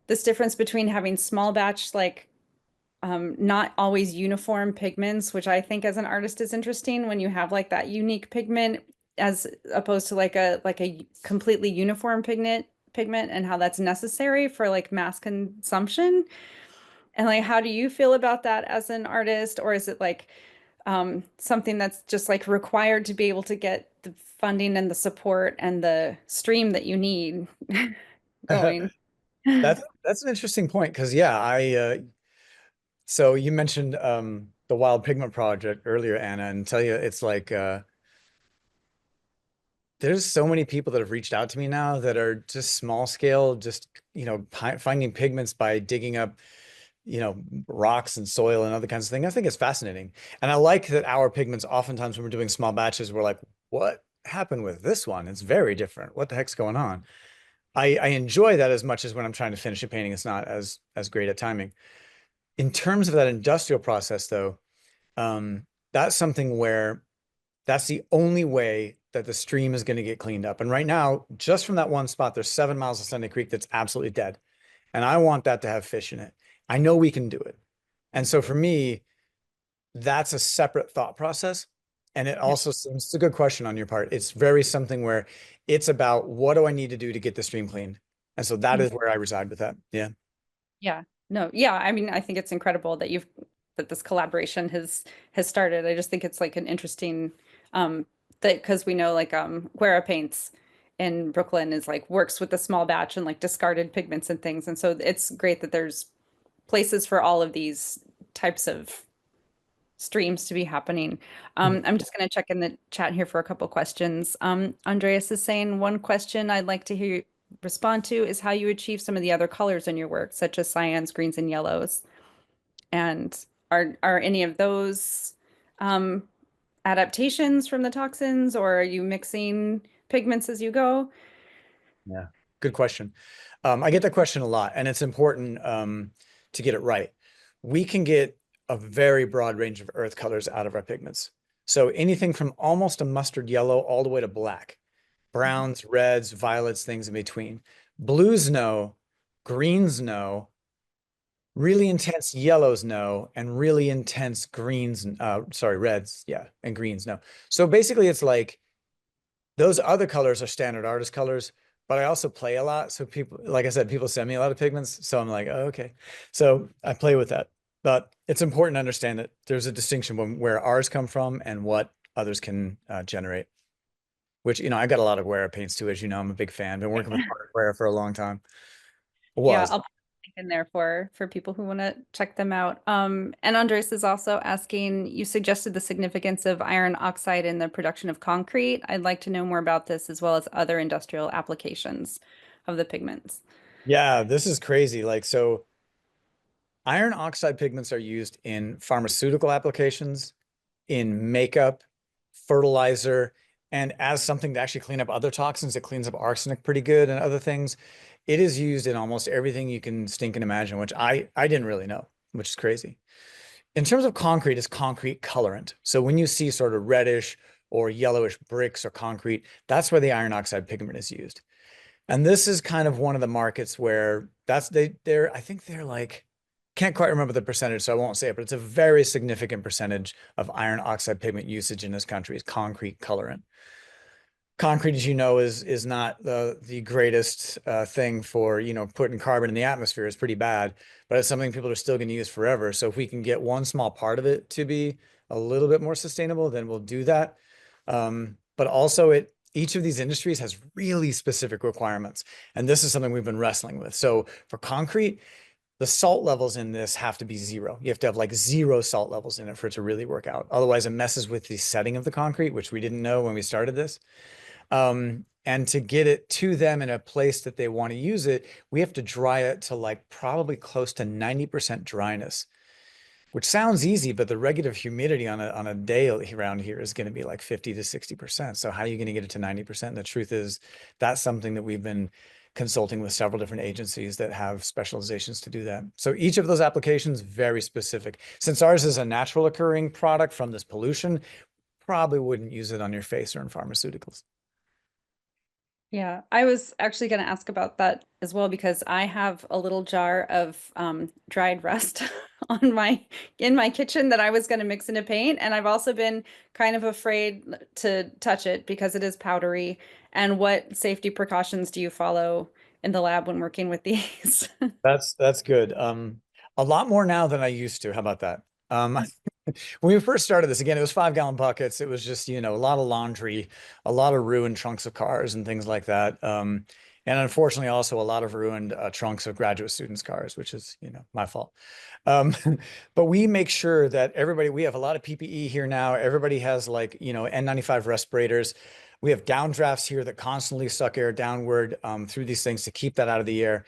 this difference between having small batch like not always uniform pigments, which I think as an artist is interesting when you have like that unique pigment as opposed to like a completely uniform pigment and how that's necessary for like mass consumption. And like how do you feel about that as an artist? Or is it like something that's just like required to be able to get the funding and the support and the stream that you need going? That's an interesting point because yeah, so you mentioned the Wild Pigment Project earlier, Anna, and tell you it's like there's so many people that have reached out to me now that are just small scale, just finding pigments by digging up rocks and soil and other kinds of things. I think it's fascinating. And I like that our pigments, oftentimes when we're doing small batches, we're like, what happened with this one? It's very different. What the heck's going on? I enjoy that as much as when I'm trying to finish a painting, it's not as great at timing. In terms of that industrial process, though, that's something where that's the only way that the stream is going to get cleaned up. And right now, just from that one spot, there's 7 miles of Sunday Creek that's absolutely dead. And I want that to have fish in it. I know we can do it. And so for me, that's a separate thought process. And it also seems it's a good question on your part. It's very something where it's about what do I need to do to get the stream cleaned? And so that is where I reside with that. Yeah. Yeah. No, yeah. I mean, I think it's incredible that that this collaboration has started. I just think it's like an interesting that because we know like Guerra Paints in Brooklyn is like works with the small batch and like discarded pigments and things. And so it's great that there's places for all of these types of streams to be happening. I'm just going to check in the chat here for a couple questions. Andreas is saying one question I'd like to hear you respond to is how you achieve some of the other colors in your work, such as cyans, greens, and yellows. And are any of those adaptations from the toxins, or are you mixing pigments as you go? Yeah, good question. I get that question a lot, and it's important to get it right. We can get a very broad range of earth colors out of our pigments. So anything from almost a mustard yellow all the way to black, browns, reds, violets, things in between. Blues, no. Greens, no. Really intense yellows, no. And really intense greens, reds, yeah, and greens, no. So basically it's like those other colors are standard artist colors, but I also play a lot. So people, like I said, people send me a lot of pigments. So I'm like, oh, okay. So I play with that. But it's important to understand that there's a distinction when where ours come from and what others can generate. Which, I got a lot of Guerra paints too, as you know. I'm a big fan. Been working with Guerra for a long time. Yeah, Was. I'll put a link in there for people who want to check them out. And Andres is also asking, you suggested the significance of iron oxide in the production of concrete. I'd like to know more about this as well as other industrial applications of the pigments. Yeah, this is crazy. Like, so iron oxide pigments are used in pharmaceutical applications, in makeup, fertilizer, and as something to actually clean up other toxins. It cleans up arsenic pretty good and other things. It is used in almost everything you can stink and imagine, which I didn't really know, which is crazy. In terms of concrete, it's concrete colorant. So when you see sort of reddish or yellowish bricks or concrete, that's where the iron oxide pigment is used. And this is kind of one of the markets where they're I think they're like, can't quite remember the percentage, so I won't say it, but it's a very significant percentage of iron oxide pigment usage in this country is concrete colorant. concrete, as you know, is not the greatest thing for, putting carbon in the atmosphere. It's pretty bad, but it's something people are still going to use forever. So if we can get one small part of it to be a little bit more sustainable, then we'll do that. But also each of these industries has really specific requirements. And this is something we've been wrestling with. So for concrete, the salt levels in this have to be zero. You have to have like 0 salt levels in it for it to really work out. Otherwise, it messes with the setting of the concrete, which we didn't know when we started this. And to get it to them in a place that they want to use it, we have to dry it to like probably close to 90% dryness, which sounds easy, but the relative humidity on a day around here is going to be like 50 to 60%. So how are you going to get it to 90%? And the truth is that's something that we've been consulting with several different agencies that have specializations to do that. So each of those applications, very specific. Since ours is a natural occurring product from this pollution, probably wouldn't use it on your face or in pharmaceuticals. Yeah, I was actually going to ask about that as well because I have a little jar of dried rust in my kitchen that I was going to mix into paint, and I've also been kind of afraid to touch it because it is powdery. And what safety precautions do you follow in the lab when working with these? That's good. A lot more now than I used to. How about that? When we first started this, again, it was 5-gallon buckets. It was just, a lot of laundry, a lot of ruined trunks of cars and things like that. And unfortunately, also a lot of ruined trunks of graduate students' cars, which is, my fault. But we make sure that we have a lot of PPE here now. Everybody has like, N95 respirators. We have downdrafts here that constantly suck air downward through these things to keep that out of the air.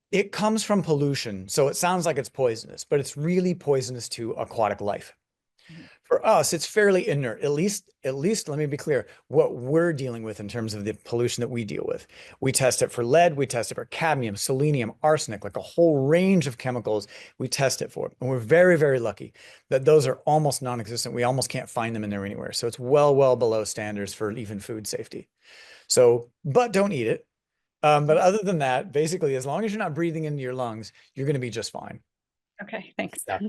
It comes from pollution, so it sounds like it's poisonous, but it's really poisonous to aquatic life. For us, it's fairly inert. At least, let me be clear, what we're dealing with in terms of the pollution that we deal with. We test it for lead, we test it for cadmium, selenium, arsenic, like a whole range of chemicals we test it for. And we're very, very lucky that those are almost non-existent. We almost can't find them in there anywhere. So it's well below standards for even food safety. So, but don't eat it. But other than that, basically, as long as you're not breathing into your lungs, you're going to be just fine. Okay, thanks. Yeah.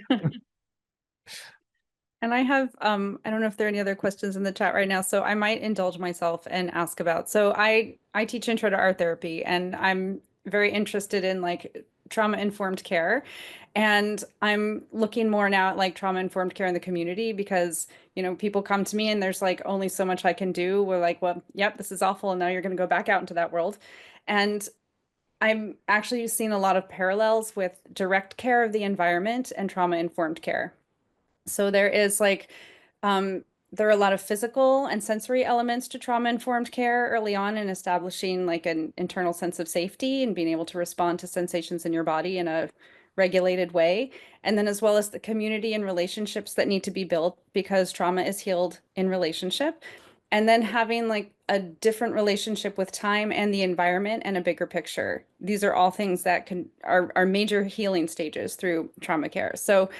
And I have, I don't know if there are any other questions in the chat right now, so I might indulge myself and ask about. So I teach intro to art therapy, and I'm very interested in like trauma-informed care. And I'm looking more now at like trauma-informed care in the community because, people come to me and there's like only so much I can do. We're like, well, yep, this is awful. And now you're going to go back out into that world. And I'm actually seeing a lot of parallels with direct care of the environment and trauma-informed care. So there is like, there are a lot of physical and sensory elements to trauma-informed care early on in establishing like an internal sense of safety and being able to respond to sensations in your body in a regulated way. And then as well as the community and relationships that need to be built because trauma is healed in relationship. And then having like a different relationship with time and the environment and a bigger picture. These are all things that are major healing stages through trauma care. So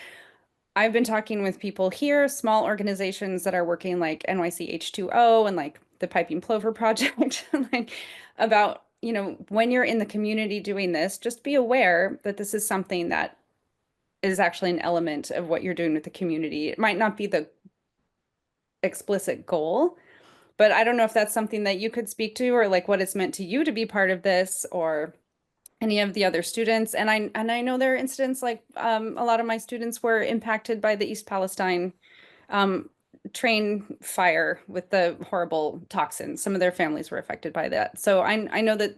I've been talking with people here, small organizations that are working like NYC H2O and like the Piping Plover Project, like about, when you're in the community doing this, just be aware that this is something that is actually an element of what you're doing with the community. It might not be the explicit goal, but I don't know if that's something that you could speak to or like what it's meant to you to be part of this or any of the other students. And I know there are incidents like a lot of my students were impacted by the East Palestine train fire with the horrible toxins. Some of their families were affected by that. So I know that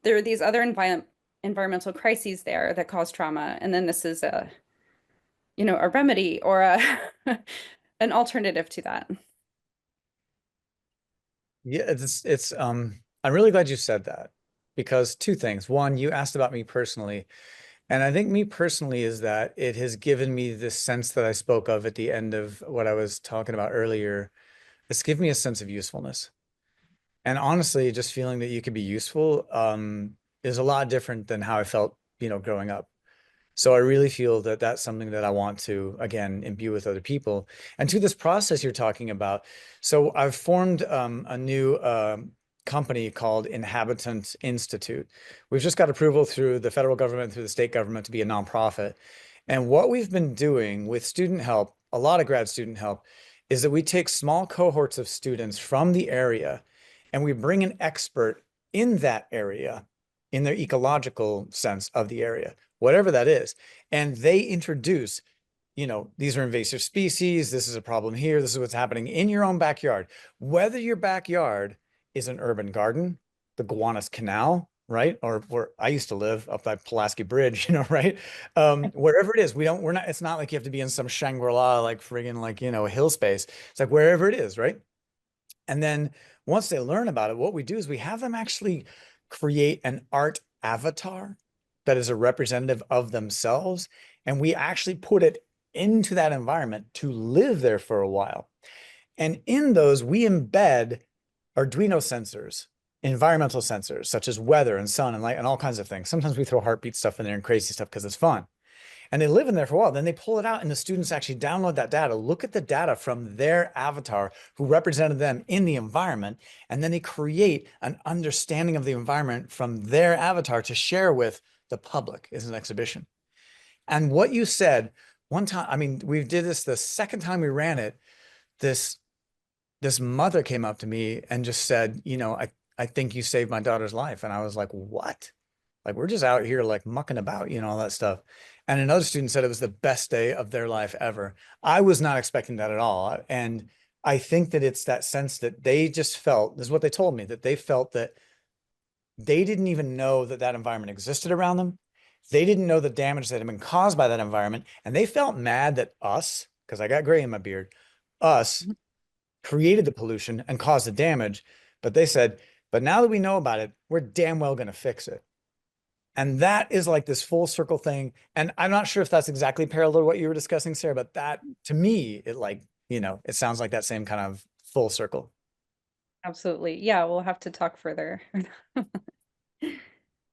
there are these other environmental crises there that cause trauma. And then this is a remedy or an alternative to that. Yeah, I'm really glad you said that because 2 things. One, you asked about me personally. And I think me personally is that it has given me this sense that I spoke of at the end of what I was talking about earlier. It's given me a sense of usefulness. And honestly, just feeling that you could be useful is a lot different than how I felt, growing up. So I really feel that that's something that I want to, again, imbue with other people. And to this process you're talking about, so I've formed a new company called Inhabitant Institute. We've just got approval through the federal government, through the state government to be a nonprofit. And what we've been doing with student help, a lot of grad student help, is that we take small cohorts of students from the area and we bring an expert in that area, in their ecological sense of the area, whatever that is. And they introduce, you know, these are invasive species. This is a problem here. This is what's happening in your own backyard. Whether your backyard is an urban garden, the Gowanus Canal, right? Or where I used to live up by Pulaski Bridge, you know, right? Wherever it is, we're not, it's not like you have to be in some Shangri-La, like friggin' like, you know, a hill space. It's like wherever it is, right? And then once they learn about it, what we do is we have them actually create an art avatar that is a representative of themselves. And we actually put it into that environment to live there for a while. And in those, we embed Arduino sensors, environmental sensors, such as weather and sun and light and all kinds of things. Sometimes we throw heartbeat stuff in there and crazy stuff because it's fun. And they live in there for a while. Then they pull it out and the students actually download that data, look at the data from their avatar who represented them in the environment. And then they create an understanding of the environment from their avatar to share with the public as an exhibition. And what you said one time, I mean, we did this the second time we ran it, this mother came up to me and just said, you know, I think you saved my daughter's life. And I was like, what? Like, we're just out here like mucking about, you know, all that stuff. And another student said it was the best day of their life ever. I was not expecting that at all. And I think that it's that sense that they just felt, this is what they told me, that they felt that they didn't even know that that environment existed around them. They didn't know the damage that had been caused by that environment. And they felt mad that us, because I got gray in my beard, us created the pollution and caused the damage. But they said, but now that we know about it, we're damn well going to fix it. And that is like this full circle thing. And I'm not sure if that's exactly parallel to what you were discussing, Sarah, but that to me, it like, you know, it sounds like that same kind of full circle. Absolutely. Yeah, we'll have to talk further.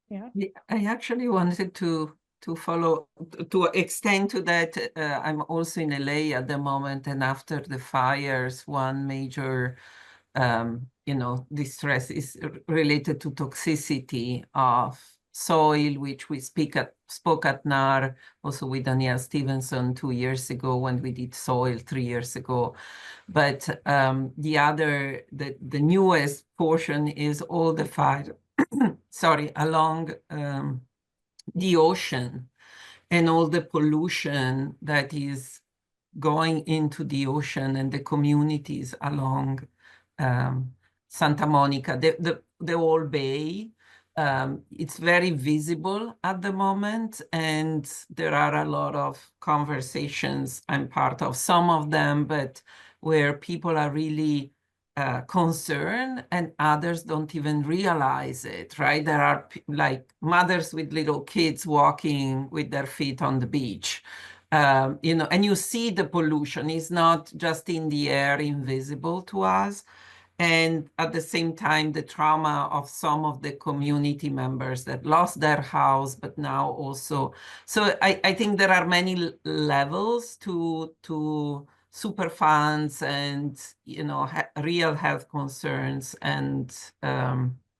Yeah. I actually wanted to follow, to extend to that. I'm also in LA at the moment, and after the fires, one major you know, distress is related to toxicity of soil, which we spoke at NAHR, also with Danielle Stevenson 2 years ago when we did soil 3 years ago. But the newest portion is all the fire, sorry, along the ocean and all the pollution that is going into the ocean and the communities along Santa Monica, the whole bay. It's very visible at the moment, and there are a lot of conversations. I'm part of some of them, but where people are really concerned and others don't even realize it, right? There are like mothers with little kids walking with their feet on the beach. You know, and you see the pollution is not just in the air, invisible to us. And at the same time, the trauma of some of the community members that lost their house, but now also. So I think there are many levels to super funds and, you know, real health concerns and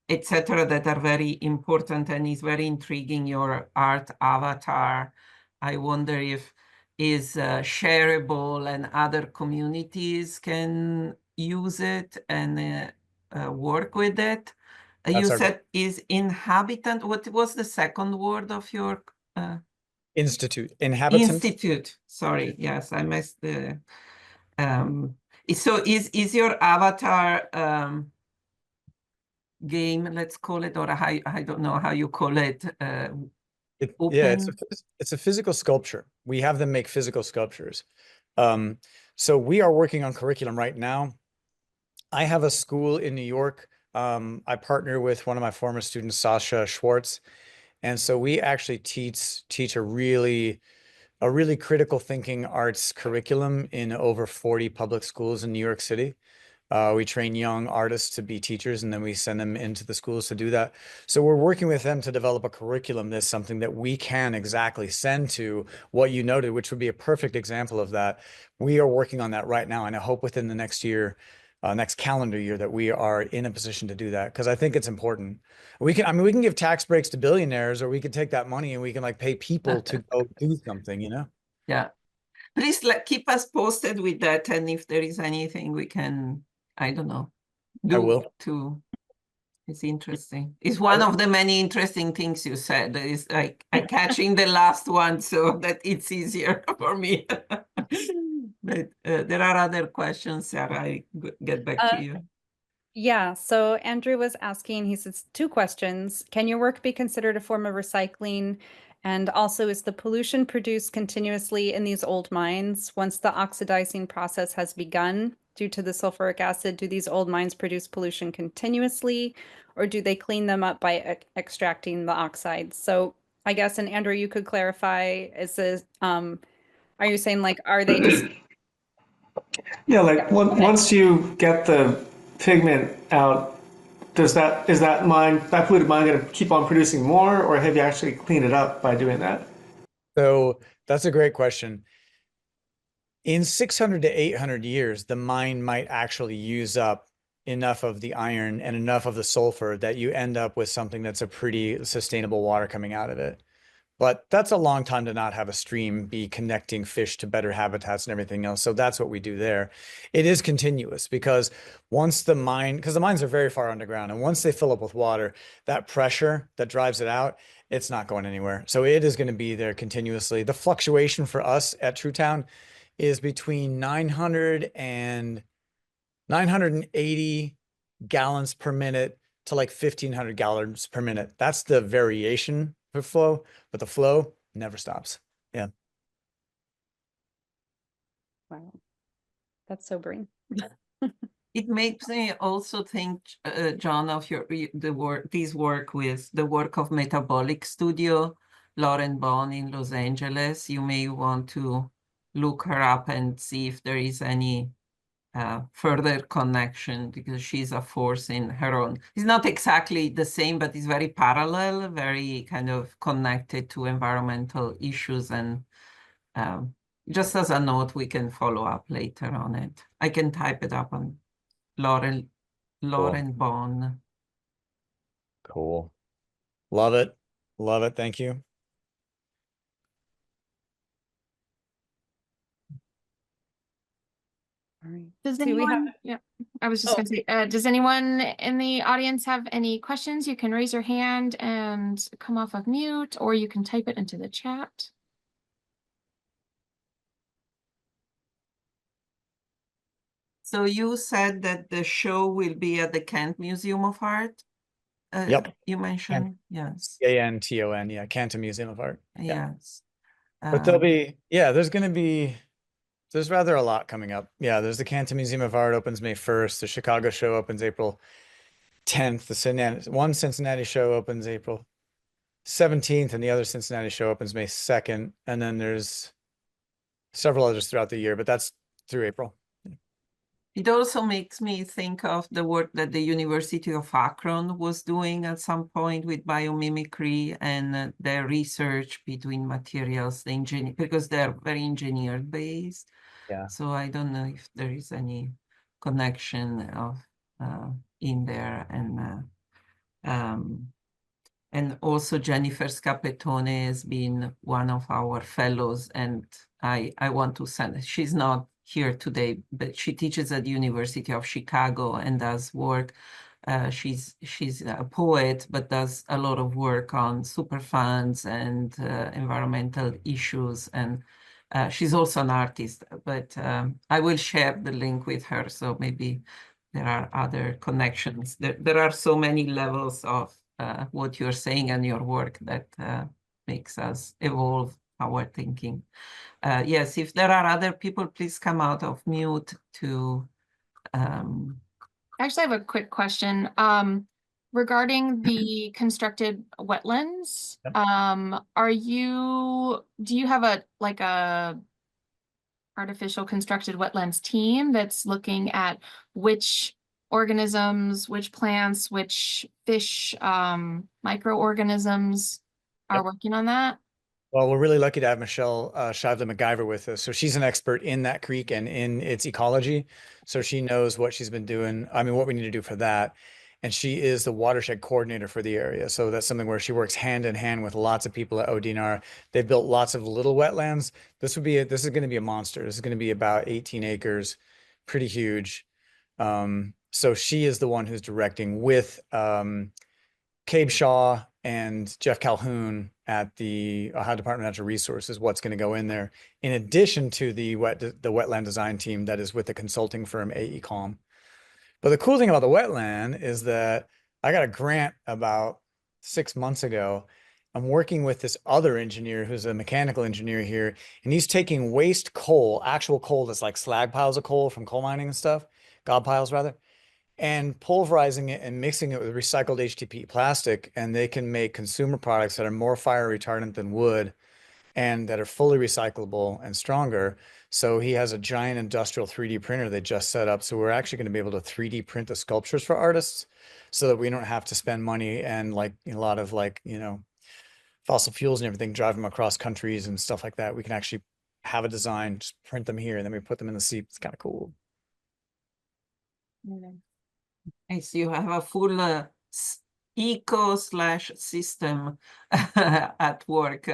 etc. that are very important, and is very intriguing, your art avatar. I wonder if is shareable and other communities can use it and work with it. You said is inhabitant. What was the second word of your institute? Inhabitant. Institute. Sorry, yes, I missed the. So is your avatar game? Let's call it, or I don't know how you call it. Yeah, it's a physical sculpture. We have them make physical sculptures. So we are working on curriculum right now. I have a school in New York. I partner with one of my former students, Sasha Schwartz. And so we actually teach a really critical thinking arts curriculum in over 40 public schools in New York City. We train young artists to be teachers, and then we send them into the schools to do that. So we're working with them to develop a curriculum that's something that we can exactly send to what you noted, which would be a perfect example of that. We are working on that right now, and I hope within the next year, next calendar year, that we are in a position to do that, because I think it's important. We can give tax breaks to billionaires, or we could take that money and we can like pay people to go do something, you know? Yeah. Please keep us posted with that, and if there is anything we can, I don't know, do I will. to It's interesting. It's one of the many interesting things you said. Is like I catching the last one so that it's easier for me. But there are other questions, Sarah. I get back to you. Yeah, so Andrew was asking, he says, two questions. Can your work be considered a form of recycling? And also, is the pollution produced continuously in these old mines? Once the oxidizing process has begun due to the sulfuric acid, do these old mines produce pollution continuously, or do they clean them up by extracting the oxides? So I guess, and Andrew, you could clarify, is this, are you saying like, are they just Yeah, like once you get the pigment out, is that polluted mine going to keep on producing more, or have you actually cleaned it up by doing that? So that's a great question. In 600 to 800 years, the mine might actually use up enough of the iron and enough of the sulfur that you end up with something that's a pretty sustainable water coming out of it. But that's a long time to not have a stream be connecting fish to better habitats and everything else. So that's what we do there. It is continuous because once the because the mines are very far underground, and once they fill up with water, that pressure that drives it out, it's not going anywhere. So it is going to be there continuously. The fluctuation for us at True Town is between 900 and 980 gallons per minute to like 1,500 gallons per minute. That's the variation for flow, but the flow never stops. Yeah. Wow, that's sobering. It makes me also think, John, of this work with the work of Metabolic Studio, Lauren Bond in Los Angeles. You may want to look her up and see if there is any further connection, because she's a force in her own. It's not exactly the same, but it's very parallel, very kind of connected to environmental issues. And just as a note, we can follow up later on it. I can type it up on Lauren Bond. Cool. Love it. Love it. Thank you. All right. Does Do we anyone, have- yeah, I was just Oh. gonna say, does anyone in the audience have any questions? You can raise your hand and come off of mute, or you can type it into the chat. So you said that the show will be at the Kent Museum of Art? Yep. You mentioned, yes. Canton, yeah, Canton Museum of Art. Yeah. Yes. But there'll be, yeah, there's rather a lot coming up. Yeah, there's the Canton Museum of Art opens May 1st. The Chicago show opens April 10th. The Cincinnati show opens April 17th, and the other Cincinnati show opens May 2nd. And then there's several others throughout the year, but that's through April. It also makes me think of the work that the University of Akron was doing at some point with biomimicry and their research between materials, because they're very engineer based. Yeah. So I don't know if there is any connection of in there. And also Jennifer Scapetone has been one of our fellows, and I want to send, she's not here today, but she teaches at the University of Chicago and does work. She's a poet, but does a lot of work on Superfunds and environmental issues. And she's also an artist, but I will share the link with her. So maybe there are other connections. There are so many levels of what you're saying and your work that makes us evolve our thinking. Yes, if there are other people, please come out of mute to. Actually, I have a quick question. Regarding the constructed wetlands, Yep. do you have a artificial constructed wetlands team that's looking at which organisms, which plants, which fish, microorganisms are Yep. working on that? Well, we're really lucky to have Michelle Shively MacGyver with us. So she's an expert in that creek and in its ecology. So she knows what she's been doing. I mean, what we need to do for that. And she is the watershed coordinator for the area. So that's something where she works hand in hand with lots of people at ODNR. They've built lots of little wetlands. This is going to be a monster. This is going to be about 18 acres, pretty huge. So she is the one who's directing with Cabe Shaw and Jeff Calhoun at the Ohio Department of Natural Resources, what's going to go in there, in addition to the wetland design team that is with the consulting firm AECOM. But the cool thing about the wetland is that I got a grant about 6 months ago. I'm working with this other engineer who's a mechanical engineer here, and he's taking waste coal, actual coal that's like slag piles of coal from coal mining and stuff, gob piles rather, and pulverizing it and mixing it with recycled HDPE plastic, and they can make consumer products that are more fire retardant than wood and that are fully recyclable and stronger. So he has a giant industrial 3D printer they just set up. So we're actually going to be able to 3D print the sculptures for artists so that we don't have to spend money and like a lot of like, you know, fossil fuels and everything, drive them across countries and stuff like that. We can actually have a design, just print them here, and then we put them in the seat. It's kind of cool. Nice. You have a full eco/system at work.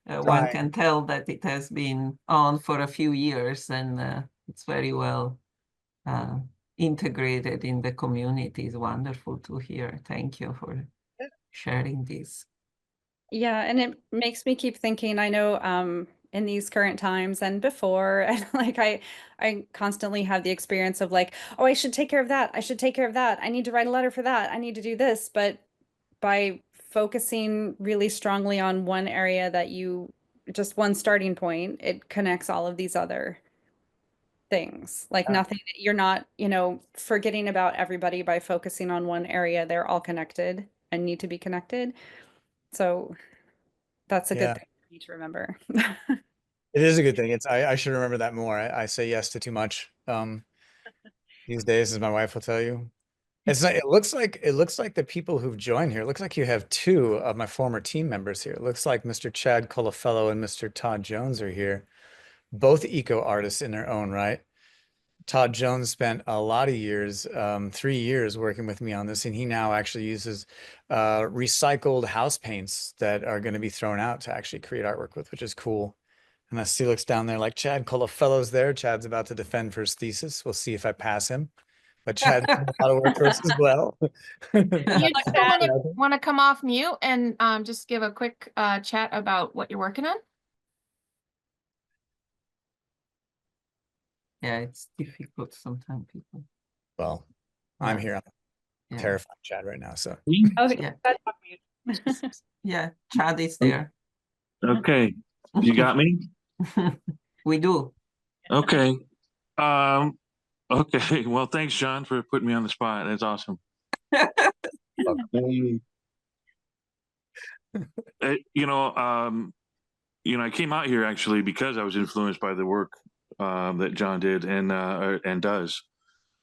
One Right. can tell that it has been on for a few years, and it's very well integrated in the community. It's wonderful to hear. Thank you for sharing this. Yeah, and it makes me keep thinking, I know in these current times and before, and like I constantly have the experience of like, oh, I should take care of that. I should take care of that. I need to write a letter for that. I need to do this. But by focusing really strongly on one area that you just one starting point, it connects all of these other things. Like Yeah. nothing, you're not, you know, forgetting about everybody by focusing on one area. They're all connected and need to be connected. So that's a Yeah. good thing for me to remember. It is a good thing. I should remember that more. I say yes to too much these days, as my wife will tell you. It's not, it looks like the people who've joined here, it looks like you have two of my former team members here. It looks like Mr. Chad Colafello and Mr. Todd Jones are here, both eco artists in their own right. Todd Jones spent a lot of years, 3 years working with me on this, and he now actually uses recycled house paints that are going to be thrown out to actually create artwork with, which is cool. And I see looks down there like Chad Colafello's there. Chad's about to defend for his thesis. We'll see if I pass him. But Chad's done a lot of work for us as well. You just want to come off mute and just give a quick chat about what you're working on? Yeah, it's difficult sometimes, people. Well, I'm Yeah. here. I'm Yeah. terrified, Chad, right now. So Oh, Yeah. that's on mute. Yeah, Chad is there. Okay, you got me? We do. Okay. Okay. Well, thanks, John, for putting me on the spot. That's awesome. I came out here actually because I was influenced by the work that John did and does.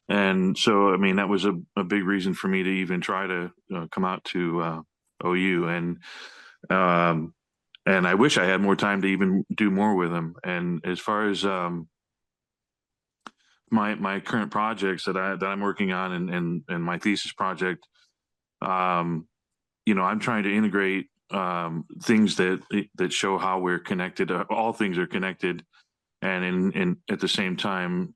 And so, I mean, that was a big reason for me to even try to come out to OU. And I wish I had more time to even do more with him. And as far as my current projects that I'm working on and my thesis project, I'm trying to integrate things that show how we're connected. All things are connected, and in at the same time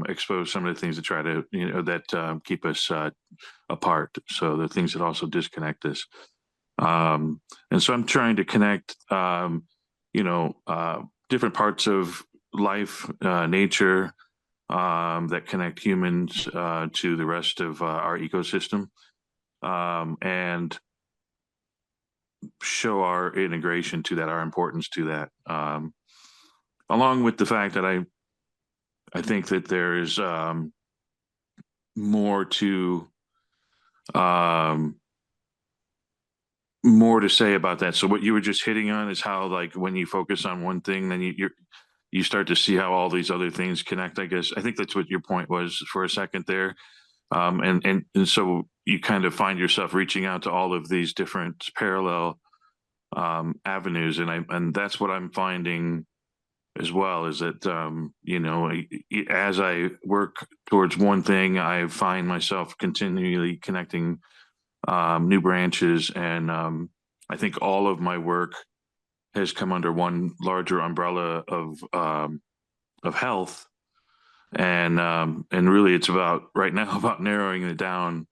expose some of the things that try to that keep us apart. So the things that also disconnect us. And so I'm trying to connect, different parts of life, nature, that connect humans to the rest of our ecosystem, and show our integration to that, our importance to that, along with the fact that I think that there is more to say about that. So what you were just hitting on is how, like, when you focus on one thing, then you start to see how all these other things connect. I guess I think that's what your point was for a second there. And so you kind of find yourself reaching out to all of these different parallel avenues, and that's what I'm finding as well, is that as I work towards one thing, I find myself continually connecting new branches, and I think all of my work has come under one larger umbrella of health, And really it's about right now about narrowing it down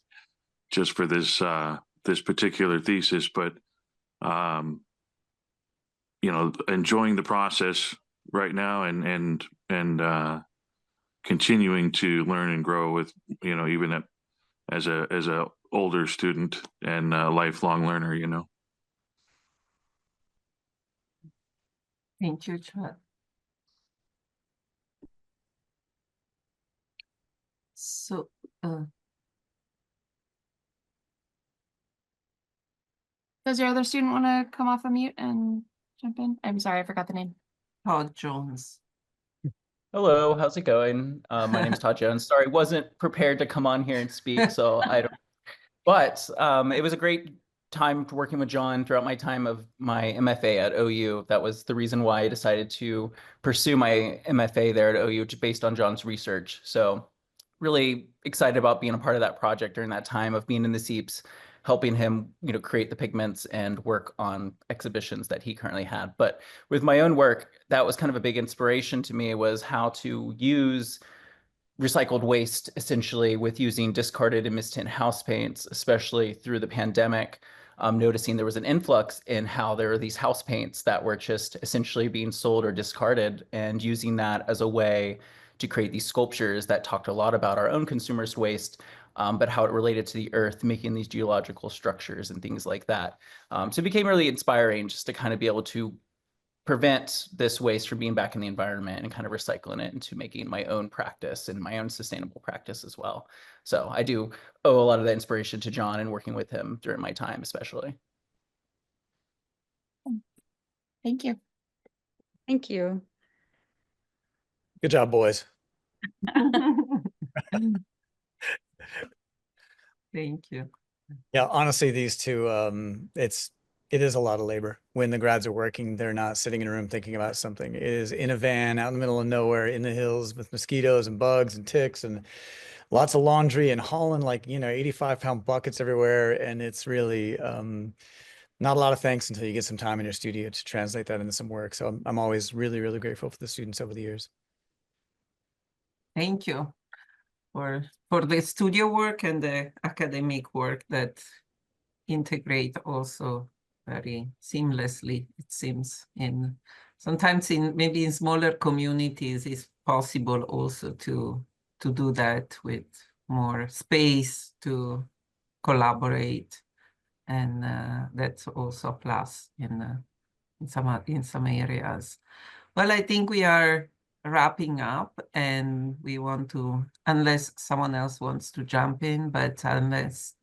just for this this particular thesis, but you know, enjoying the process right now and continuing to learn and grow with, you know, even as a older student and a lifelong learner, you know. Thank you, Chad. So, Does your other student want to come off of mute and jump in? I'm sorry, I forgot the name. Todd Jones. Hello, how's it going? My name's Todd Jones. Sorry, wasn't prepared to come on here and speak, so I don't. But it was a great time working with John throughout my time of my MFA at OU. That was the reason why I decided to pursue my MFA there at OU, based on John's research. So really excited about being a part of that project during that time of being in the SEEPs, helping him, you know, create the pigments and work on exhibitions that he currently had. But with my own work, that was kind of a big inspiration to me, was how to use recycled waste essentially with using discarded and mist-tint house paints, especially through the pandemic. Noticing there was an influx in how there are these house paints that were just essentially being sold or discarded, and using that as a way to create these sculptures that talked a lot about our own consumerist waste, but how it related to the earth, making these geological structures and things like that. So it became really inspiring just to kind of be able to prevent this waste from being back in the environment and kind of recycling it into making my own practice and my own sustainable practice as well. So I do owe a lot of that inspiration to John and working with him during my time, especially. Thank you. Thank you. Good job, boys. Thank you. Yeah, honestly, these two, it is a lot of labor. When the grads are working, they're not sitting in a room thinking about something. It is in a van out in the middle of nowhere in the hills with mosquitoes and bugs and ticks and lots of laundry and hauling, like, you know, 85-pound buckets everywhere. And it's really not a lot of thanks until you get some time in your studio to translate that into some work. So I'm always really, really grateful for the students over the years. Thank you for the studio work and the academic work that integrate also very seamlessly, it seems. Sometimes maybe in smaller communities it's possible also to do that with more space to collaborate, and that's also a plus in some areas. Well, I think we are wrapping up, and we want to, unless someone else wants to jump in, but unless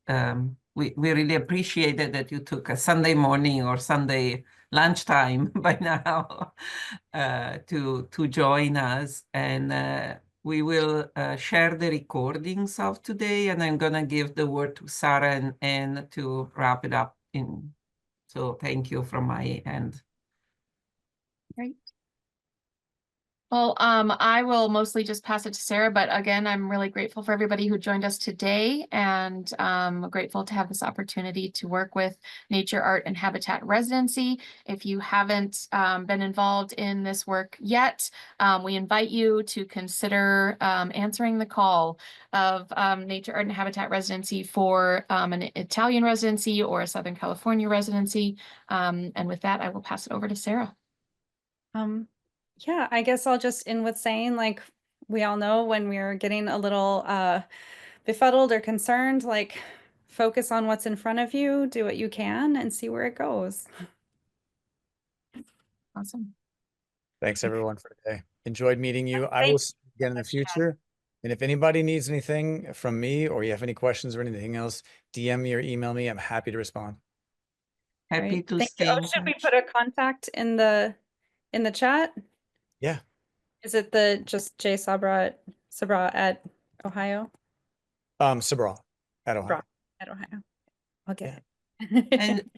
we really appreciated that you took a Sunday morning or Sunday lunchtime by now to join us, and we will share the recordings of today, and I'm gonna give the word to Sarah and Anne to wrap it up in. So thank you from my end. Great. Well, I will mostly just pass it to Sarah, but again, I'm really grateful for everybody who joined us today, and grateful to have this opportunity to work with Nature, Art, and Habitat Residency. If you haven't been involved in this work yet, we invite you to consider answering the call of Nature, Art, and Habitat Residency for an Italian residency or a Southern California residency. And with that, I will pass it over to Sarah. Yeah, I guess I'll just end with saying, like, we all know when we're getting a little befuddled or concerned, like, focus on what's in front of you, do what you can, and see where it goes. Awesome. Thanks everyone for today. Enjoyed meeting you. I will see you again in the future. And if anybody needs anything from me, or you have any questions or anything else, DM me or email me. I'm happy to respond. Happy Great. to Thank stay you. in Oh, should we touch. put a contact in the chat? Yeah. Is it the just Sabraw at Ohio? Sabraw at Ohio. At Ohio. I'll get Yeah. it. And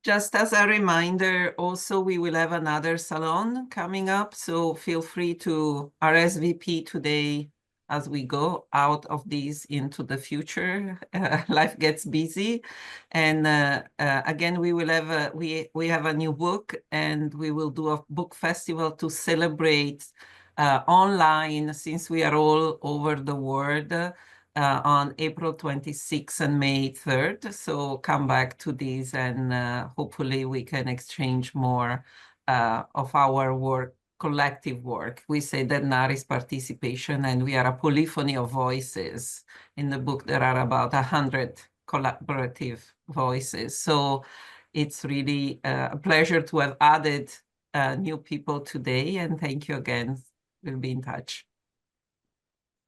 just as a reminder, also, we will have another salon coming up, so feel free to RSVP today as we go out of these into the future. Life gets busy, and again, we will have we have a new book, and we will do a book festival to celebrate online, since we are all over the world, on April 26th and May 3rd. So come back to these, and hopefully we can exchange more of our work, collective work. We say that NAHR is participation, and we are a polyphony of voices. In the book, there are about 100 collaborative voices. So it's really a pleasure to have added new people today, and thank you again. We'll be in touch.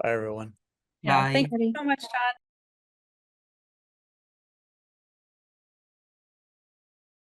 Bye, everyone. Yeah, Bye. thank you so much, John.